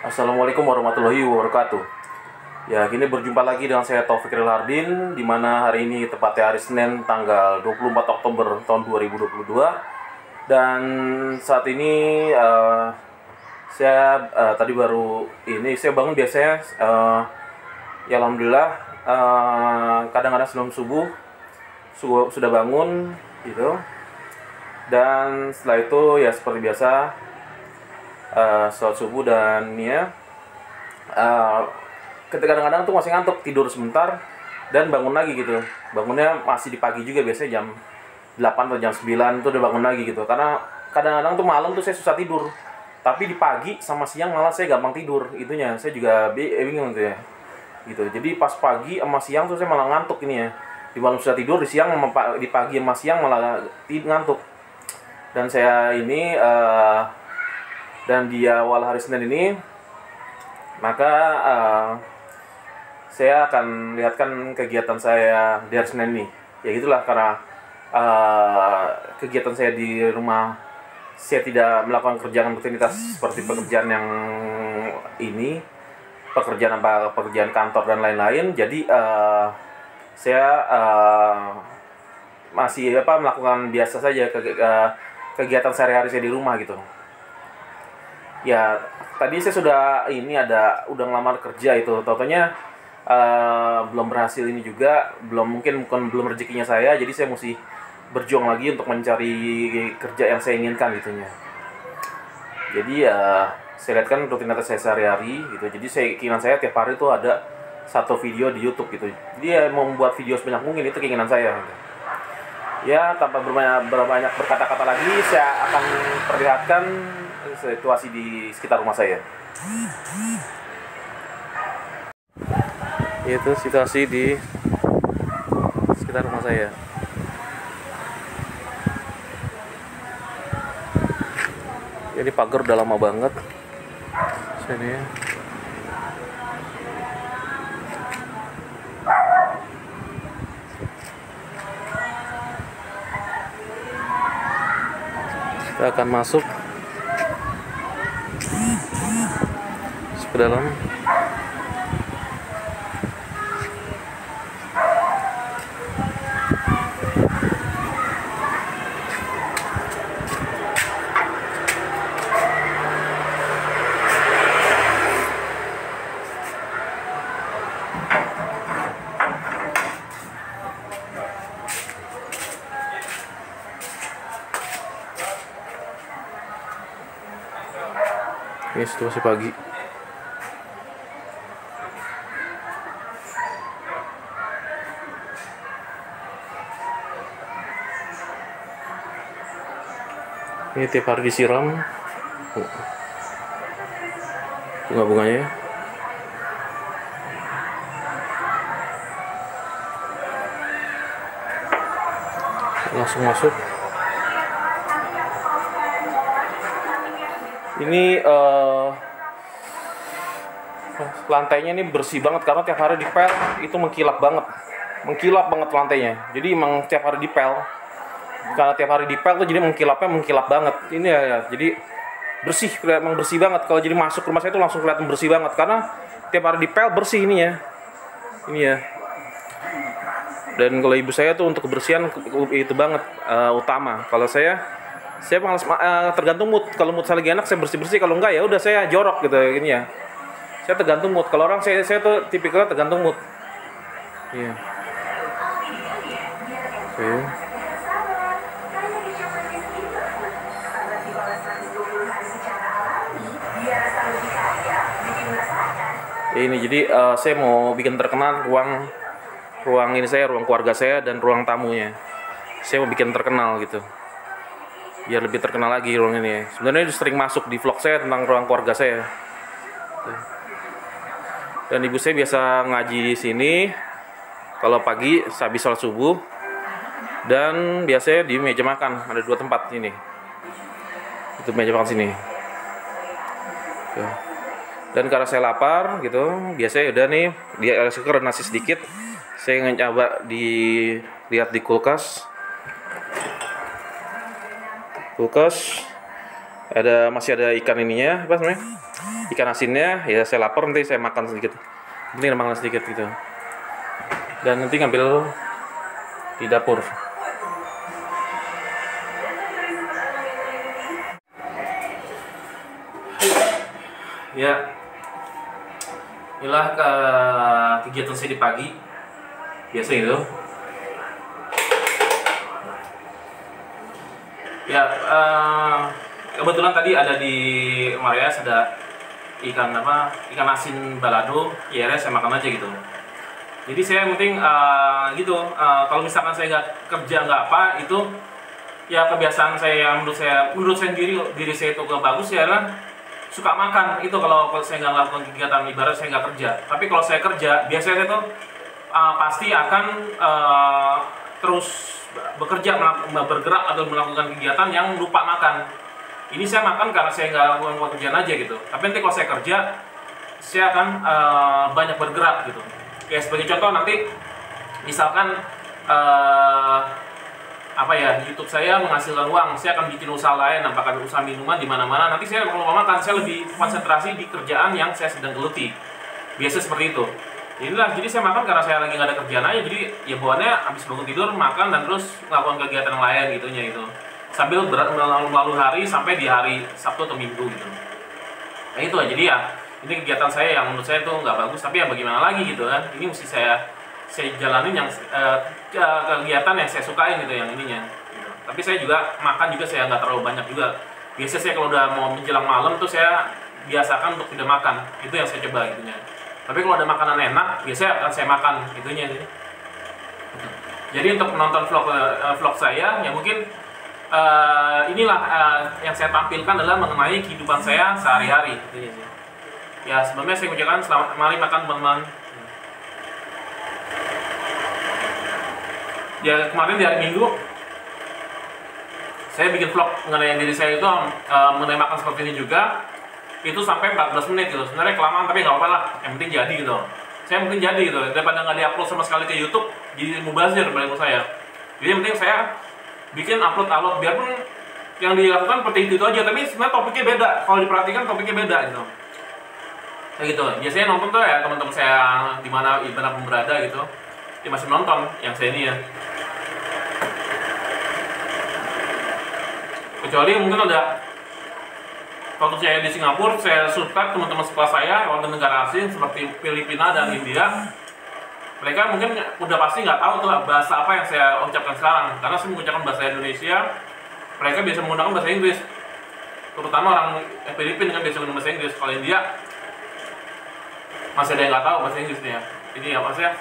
Assalamualaikum warahmatullahi wabarakatuh. Ya, kini berjumpa lagi dengan saya Taufik Hardin, di mana hari ini tepatnya hari Senin tanggal 24 Oktober tahun 2022. Dan saat ini saya tadi baru ini saya bangun biasanya ya alhamdulillah kadang-kadang sebelum subuh sudah bangun gitu. Dan setelah itu ya seperti biasa sholat subuh dan ya ketika kadang-kadang tuh masih ngantuk, tidur sebentar dan bangun lagi gitu. Bangunnya masih di pagi juga, biasanya jam 8 atau jam 9 tuh udah bangun lagi gitu. Karena kadang-kadang tuh malam tuh saya susah tidur. Tapi di pagi sama siang malah saya gampang tidur. Itunya saya juga bingung tuh ya. Gitu. Jadi pas pagi sama siang tuh saya malah ngantuk ini ya. Di malam susah tidur, di siang sama di pagi sama siang malah ngantuk. Dan saya ini dan di awal hari Senin ini maka saya akan lihatkan kegiatan saya di hari Senin ini. Ya gitulah, karena kegiatan saya di rumah, saya tidak melakukan kerjaan rutinitas seperti pekerjaan yang ini, pekerjaan kantor dan lain-lain. Jadi saya masih melakukan biasa saja kegiatan sehari-hari saya di rumah gitu. Ya, tadi saya udah ngelamar kerja itu, totalnya belum berhasil ini juga, belum rezekinya saya, jadi saya mesti berjuang lagi untuk mencari kerja yang saya inginkan gitunya. Jadi saya lihat kan rutinitas saya sehari-hari gitu, jadi keinginan saya tiap hari itu ada satu video di YouTube gitu. Jadi ya mau membuat video sebanyak mungkin, itu keinginan saya gitu. Ya, tanpa berbanyak berkata-kata lagi, saya akan perlihatkan situasi di sekitar rumah saya. Itu situasi di sekitar rumah saya. Ini pagar udah lama banget. Sini ya. Kita akan masuk ke dalam. Ini situasi pagi. Ini tiap hari disiram bunga-bunganya. Langsung masuk. Ini lantainya ini bersih banget karena tiap hari dipel, itu mengkilap banget lantainya. Jadi emang tiap hari dipel. Karena tiap hari dipel tuh jadi mengkilap banget. Ini ya, jadi bersih, emang bersih banget. Kalau jadi masuk rumah saya itu langsung kelihatan bersih banget karena tiap hari dipel bersih ini ya. Ini ya. Dan kalau ibu saya tuh untuk kebersihan itu banget utama. Kalau saya malas, tergantung mood. Kalau mood saya lagi enak saya bersih-bersih, kalau enggak ya udah saya jorok gitu ini ya. Saya tergantung mood. Kalau orang saya tuh tipikalnya tergantung mood. Iya. Oke. Ini jadi saya mau bikin terkenal ruang keluarga saya dan ruang tamunya. Saya mau bikin terkenal gitu, biar lebih terkenal lagi ruang ini. Sebenarnya sering masuk di vlog saya tentang ruang keluarga saya. Dan ibu saya biasa ngaji di sini kalau pagi habis sholat subuh, dan biasanya di meja makan ada 2 tempat ini. Itu meja makan sini. Dan karena saya lapar gitu, biasanya udah nih dia suka nasi sedikit. Saya nyoba lihat di kulkas. Masih ada ikan ininya, apa namanya? ikan asinnya, ya saya lapar nanti saya makan sedikit. Ini makan sedikit gitu. Dan nanti ngambil di dapur. Ya, inilah kegiatan saya di pagi. Biasa gitu. Ya, kebetulan tadi ada di Marias ada ikan asin balado. Ya, saya makan aja gitu. Jadi saya yang penting gitu. Kalau misalkan saya nggak kerja nggak apa itu, ya kebiasaan saya menurut saya diri saya itu nggak bagus ya adalah suka makan itu. Kalau saya nggak melakukan kegiatan, ibarat saya nggak kerja. Tapi kalau saya kerja, biasanya itu pasti akan terus bekerja, bergerak atau melakukan kegiatan yang lupa makan. Ini saya makan karena saya nggak melakukan kerjaan aja gitu. Tapi nanti kalau saya kerja, saya akan banyak bergerak gitu. Kayak sebagai contoh nanti, misalkan YouTube saya menghasilkan uang, saya akan bikin usaha lain, apakah usaha minuman di mana-mana. Nanti saya kalau makan, saya lebih konsentrasi di kerjaan yang saya sedang geluti. Biasa seperti itu. Inilah, jadi saya makan karena saya lagi nggak ada kerjaan aja. Jadi ya bawaannya habis bangun tidur makan dan terus melakukan kegiatan yang lain gitunya gitu. Sambil melalui hari sampai di hari Sabtu atau Minggu gitu. Nah itu aja. Jadi ya ini kegiatan saya yang menurut saya tuh nggak bagus. Tapi ya bagaimana lagi gitu kan. Ini mesti saya jalanin yang kegiatan yang saya sukain gitu, yang ininya gitu. Tapi saya juga makan juga saya nggak terlalu banyak juga. Biasanya saya kalau udah mau menjelang malam tuh saya biasakan untuk tidak makan. Itu yang saya coba gitunya. Tapi kalau ada makanan enak biasanya akan saya makan gitunya. Jadi untuk menonton vlog saya ya mungkin inilah yang saya tampilkan adalah mengenai kehidupan saya sehari-hari. Ya sebelumnya saya ucapkan selamat mari makan teman-teman. Ya kemarin di hari Minggu saya bikin vlog mengenai diri saya itu mengenai makan seperti ini juga. Itu sampai 14 menit gitu. Sebenarnya kelamaan tapi nggak apa-apa lah. Yang penting jadi gitu. Saya mungkin jadi gitu. Daripada nggak diupload sama sekali ke YouTube, jadi mubazir daripada saya. Jadi yang penting saya bikin upload biarpun yang dilakukan seperti itu aja. Tapi sebenarnya topiknya beda. Kalau diperhatikan topiknya beda gitu. Kayak gitu. Biasanya nonton tuh ya teman-teman saya dimanapun berada gitu. Dia masih nonton yang saya ini ya. Kecuali mungkin ada waktu saya di Singapura, saya subscribe teman-teman sekelas saya warga negara asing seperti Filipina dan India. Mereka mungkin udah pasti nggak tahu tuh bahasa apa yang saya ucapkan sekarang, karena saya mengucapkan bahasa Indonesia. Mereka biasa menggunakan bahasa Inggris, terutama orang Filipina kan biasa menggunakan bahasa Inggris. Kalau India masih ada yang nggak tahu bahasa Inggrisnya. Ini ya maksudnya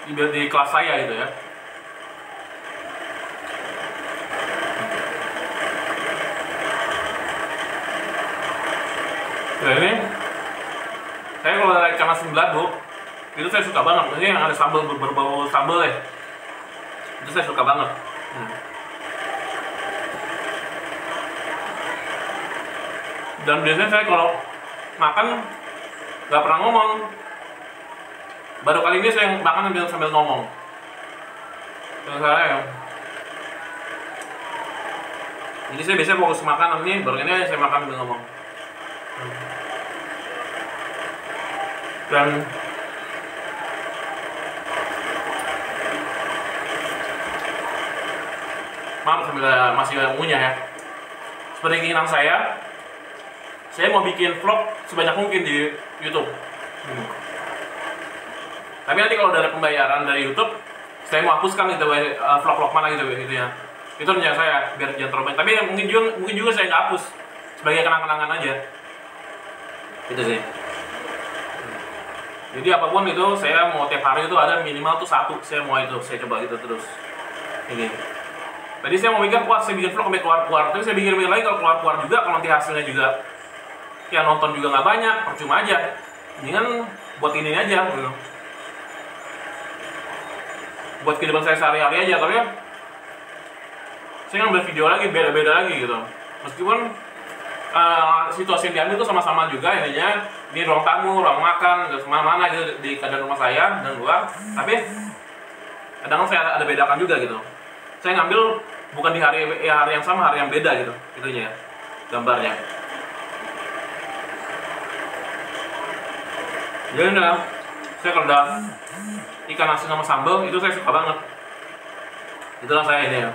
di kelas saya gitu ya. Nah ini saya kalau ada ikan asin balado itu saya suka banget. Ini yang ada sambal berbau sambal ya, itu saya suka banget. Dan biasanya saya kalau makan nggak pernah ngomong. Baru kali ini saya makan sambil ngomong. Yang saya ya. Jadi saya biasanya fokus makan, ini baru ini saya makan sambil ngomong. Dan maaf sambil masih ngunyah ya. Seperti keinginan saya mau bikin vlog sebanyak mungkin di YouTube. Tapi nanti kalau udah ada pembayaran dari YouTube, saya mau hapuskan gitu vlog-vlog mana gitu ya. Itu rencana saya biar jangan terlalu banyak. Tapi mungkin juga saya nggak hapus sebagai kenang-kenangan aja. Gitu sih. Jadi apapun itu saya mau tiap hari itu ada minimal tuh satu, saya mau itu saya coba gitu terus. Ini. Tadi saya mau mikir saya bikin vlog sampai keluar-keluar, tapi saya pikir-pikir lagi kalau keluar-keluar juga kalau nanti hasilnya juga yang nonton juga nggak banyak, percuma aja. Mendingan buat ini aja gitu. Buat kehidupan saya sehari-hari aja, tapi saya ngambil video lagi beda-beda lagi gitu. Meskipun situasi yang diambil itu sama-sama juga intinya di ruang tamu, ruang makan, mana-mana gitu di keadaan rumah saya dan luar. Tapi kadang saya ada bedakan juga gitu. Saya ngambil bukan di hari yang sama, hari yang beda gitu, itunya gambarnya. Jadi nah, saya kalau udah ikan asin sama sambal itu saya suka banget. Itulah saya ini ya.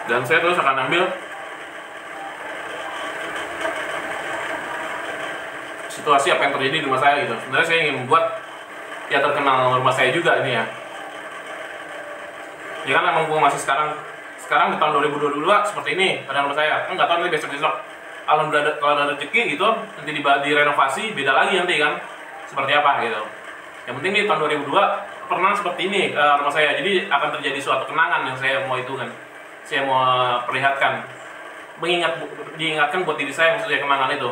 Dan saya terus akan ambil situasi apa yang terjadi di rumah saya gitu. Sebenarnya saya ingin membuat ya terkenal rumah saya juga ini ya. Ya kan emang gua masih sekarang di tahun 2022 seperti ini pada rumah saya. Kan nggak tahu nanti besok-besok kalau ada rezeki gitu nanti direnovasi beda lagi nanti kan seperti apa gitu. Yang penting di tahun 2002 pernah seperti ini rumah saya. Jadi akan terjadi suatu kenangan yang saya mau itu kan. Saya mau perlihatkan, diingatkan buat diri saya maksudnya kenangan itu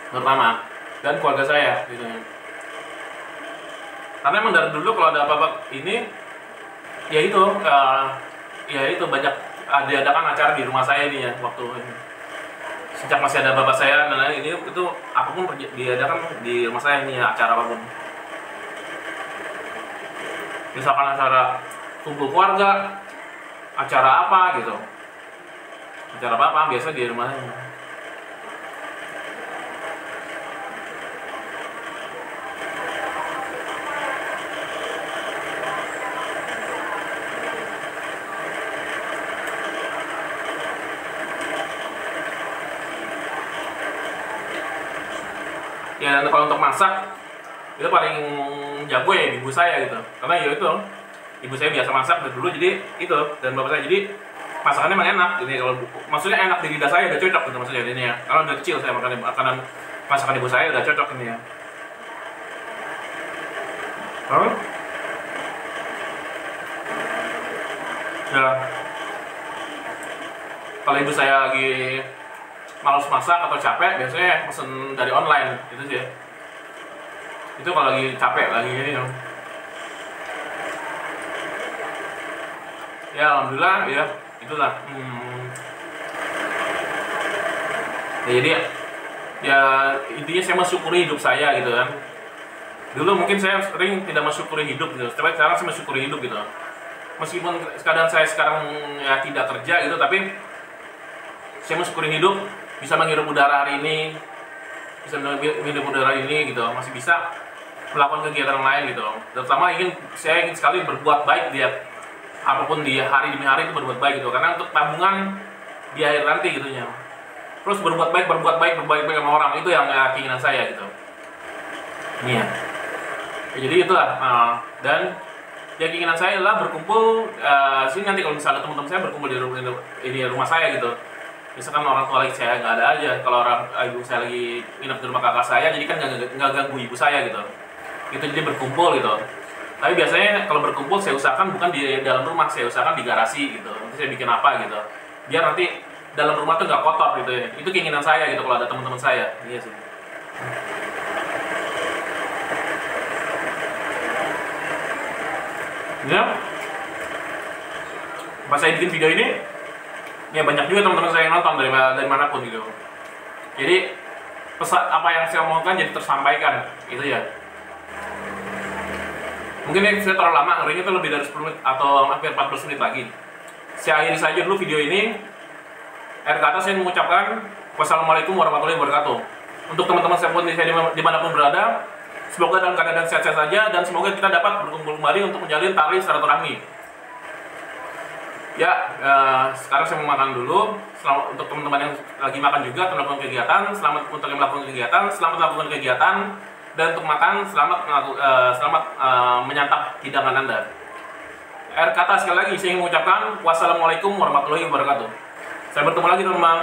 pertama dan keluarga saya gitu. Karena emang dari dulu kalau ada apa-apa ini ya itu banyak diadakan acara di rumah saya ini ya waktu ini. Sejak masih ada bapak saya dan lain ini itu apapun diadakan di rumah saya ini ya, acara apapun. Misalkan acara kumpul keluarga, acara apa gitu, acara apa biasa di rumahnya. Ya kalau untuk masak itu paling jago ya ibu saya gitu, karena ya itu ibu saya biasa masak dari dulu jadi itu dan bapak saya jadi masakannya emang enak ini kalau maksudnya enak di lidah saya udah cocok gitu maksudnya ini ya kalau udah kecil saya makan makanan masakan ibu saya udah cocok ini ya. Ya kalau ibu saya lagi malas masak atau capek biasanya pesen dari online gitu sih. Itu kalau lagi capek lagi ini ya alhamdulillah ya itulah ya jadi ya intinya saya mensyukuri hidup saya gitu kan. Dulu mungkin saya sering tidak mensyukuri hidup gitu, tapi sekarang saya mensyukuri hidup gitu. Meskipun keadaan saya sekarang ya tidak kerja gitu, tapi saya mensyukuri hidup, bisa menghirup udara hari ini, bisa menghirup udara ini gitu, masih bisa melakukan kegiatan lain gitu. Terutama saya ingin sekali berbuat baik dia apapun di hari demi hari itu berbuat baik gitu, karena untuk tabungan di akhir nanti gitunya. Terus berbuat baik sama orang itu yang keinginan saya gitu. Iya. Ya, jadi itulah dan ya keinginan saya adalah berkumpul sini nanti kalau misalnya teman-teman saya berkumpul di rumah saya gitu. Misalkan orang tua lagi saya nggak ada aja, kalau ibu saya lagi nginep di rumah kakak saya, jadi kan nggak ganggu ibu saya gitu. Itu jadi berkumpul gitu. Tapi biasanya kalau berkumpul saya usahakan bukan di dalam rumah, saya usahakan di garasi gitu. Nanti saya bikin apa gitu, biar nanti dalam rumah tuh nggak kotor gitu ya. Itu keinginan saya gitu kalau ada teman-teman saya. Iya sih. Ya, pas saya bikin video ini, ya banyak juga teman-teman saya yang nonton dari manapun gitu. Jadi pesan apa yang saya omongkan jadi tersampaikan gitu ya. Mungkin ya, saya terlalu lama, ngerinya itu lebih dari 10 menit atau hampir 14 menit lagi. Saya akhiri saja dulu video ini. Akhir kata saya mengucapkan wassalamualaikum warahmatullahi wabarakatuh. Untuk teman-teman saya pun dimanapun berada, semoga dalam keadaan sehat-sehat saja dan semoga kita dapat berkumpul kembali untuk menjalin tali silaturahmi. Ya, sekarang saya mau makan dulu. Selamat untuk teman-teman yang lagi makan juga, melakukan kegiatan. Selamat untuk yang melakukan kegiatan, selamat melakukan kegiatan. Dan untuk makan, selamat menyantap hidangan Anda. Akhir kata sekali lagi saya ingin mengucapkan wassalamualaikum warahmatullahi wabarakatuh. Saya bertemu lagi teman-teman.